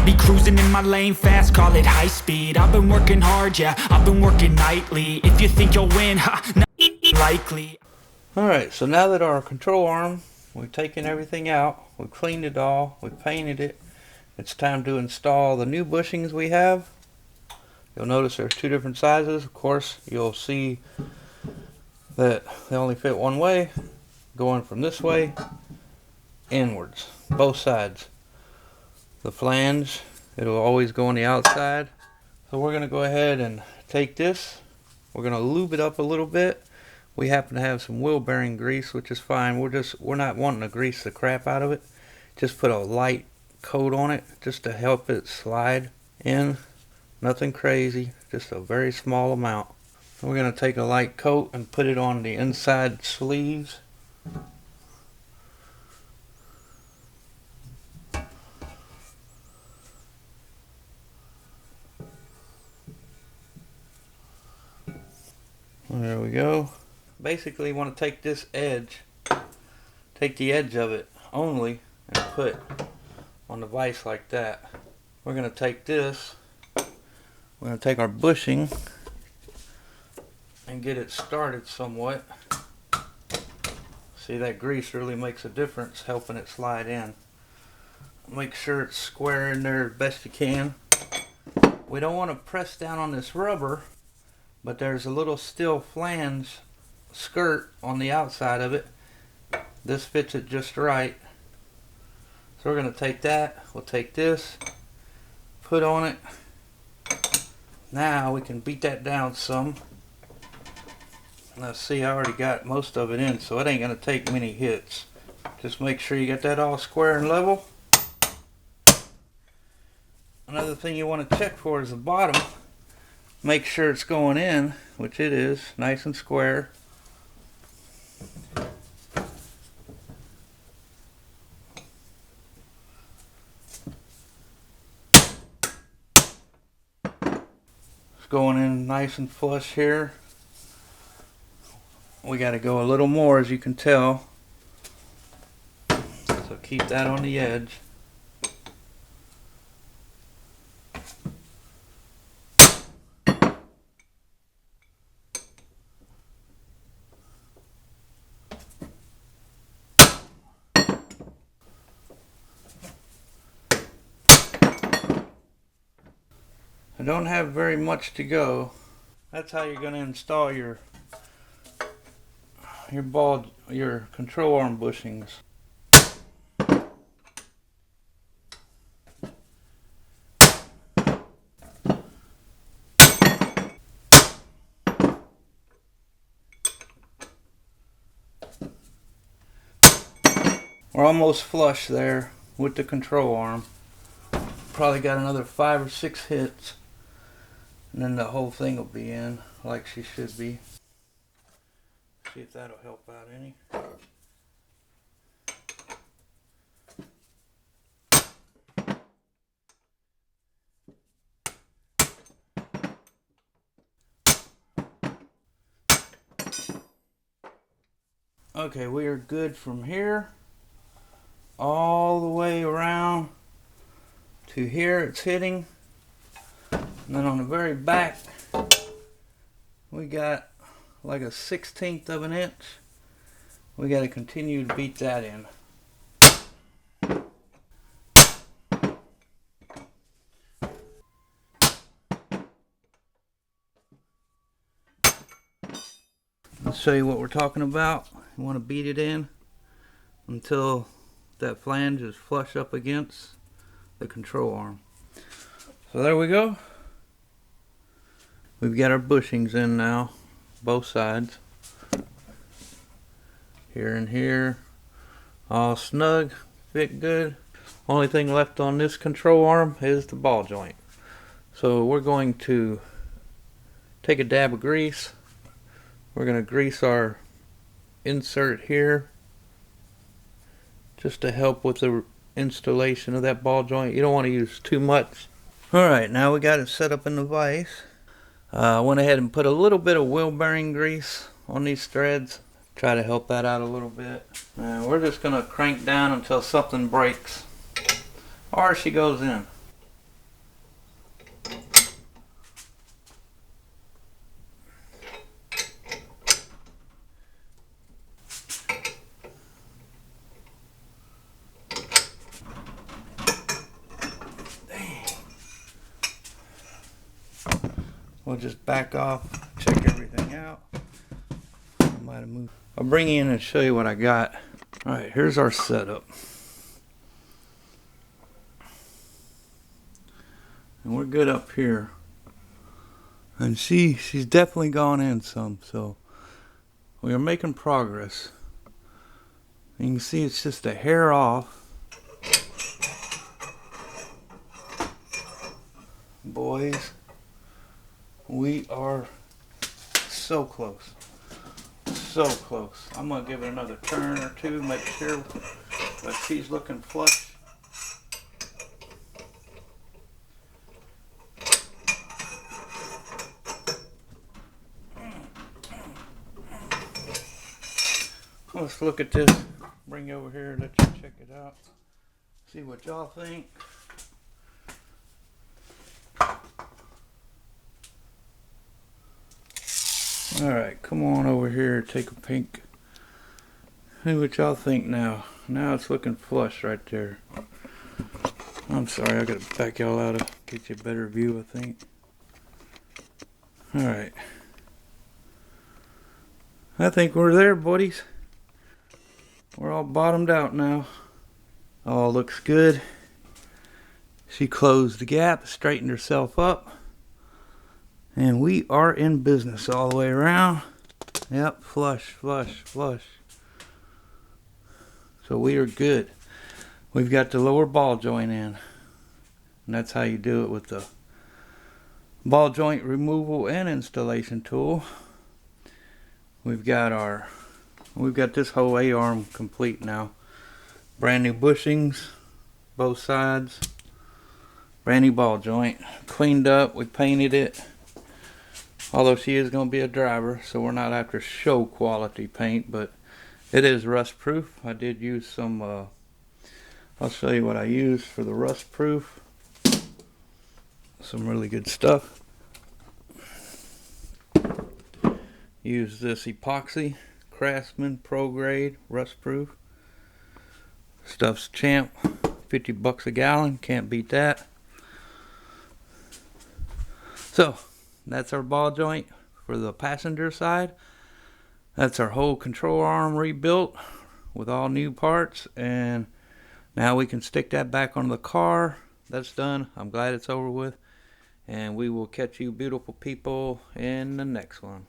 I'll be cruising in my lane fast, call it high speed. I've been working hard, yeah, I've been working nightly. If you think you'll win, not likely. Alright, so now that our control arm, we've taken everything out, we've cleaned it all, we've painted it, it's time to install the new bushings we have. You'll notice there's two different sizes. Of course, you'll see that they only fit one way, going from this way inwards, both sides. The flange, it'll always go on the outside. So we're going to go ahead and take this, we're going to lube it up a little bit. We happen to have some wheel bearing grease, which is fine. We're not wanting to grease the crap out of it. Just put a light coat on it just to help it slide in. Nothing crazy, just a very small amount. We're going to take a light coat and put it on the inside sleeves. There we go. Basically, you want to take this edge, take the edge of it only, and put on the vise like that. We're going to take this, we're going to take our bushing and get it started somewhat. See, that grease really makes a difference helping it slide in. Make sure it's square in there as best you can. We don't want to press down on this rubber, but there's a little steel flange skirt on the outside of it. This fits it just right. So we're going to take that, we'll take this, put on it. Now we can beat that down some. Let's see, I already got most of it in, so it ain't going to take many hits. Just make sure you get that all square and level. Another thing you want to check for is the bottom. Make sure it's going in, which it is, nice and square. It's going in nice and flush here. We got to go a little more, as you can tell. So keep that on the edge. I don't have very much to go. That's how you're going to install your control arm bushings. We're almost flush there with the control arm. Probably got another 5 or 6 hits, and then the whole thing will be in like she should be. See if that'll help out any. Okay, we are good from here all the way around to here. It's hitting, and then on the very back we got like a 1/16 of an inch. We got to continue to beat that in. Let's show you what we're talking about. You want to beat it in until that flange is flush up against the control arm. So there we go. We've got our bushings in now, both sides. Here and here, all snug, fit good. Only thing left on this control arm is the ball joint. So we're going to take a dab of grease. We're going to grease our insert here just to help with the installation of that ball joint. You don't want to use too much. Alright, now we got it set up in the vise. I went ahead and put a little bit of wheel bearing grease on these threads. Try to help that out a little bit. We're just going to crank down until something breaks or she goes in. we'll just back off, check everything out. I might have moved. I'll bring you in and show you what I got. Alright, here's our setup. And we're good up here. And she's definitely gone in some, so we are making progress. You can see it's just a hair off. Boys, we are so close. So close. I'm going to give it another turn or two, make sure, but she's looking flush. Let's look at this. Bring you over here, let you check it out. See what y'all think. Alright, come on over here, take a peek. See what y'all think now. Now it's looking flush right there. I'm sorry, I gotta back y'all out to get you a better view, I think. Alright. I think we're there, buddies. We're all bottomed out now. All looks good. She closed the gap, straightened herself up. And we are in business all the way around. Yep, flush, flush, flush. So we are good. We've got the lower ball joint in. And that's how you do it with the ball joint removal and installation tool. We've got this whole A-arm complete now. Brand new bushings, both sides. Brand new ball joint. Cleaned up, we painted it. Although she is going to be a driver, so we're not after show quality paint, but it is rust proof. I did use some, I'll show you what I used for the rust proof. Some really good stuff. Use this epoxy, Craftsman Pro Grade, rust proof. Stuff's champ, 50 bucks a gallon, can't beat that. So, that's our ball joint for the passenger side. That's our whole control arm rebuilt with all new parts, and now we can stick that back on the car. That's done. I'm glad it's over with, and we will catch you beautiful people in the next one.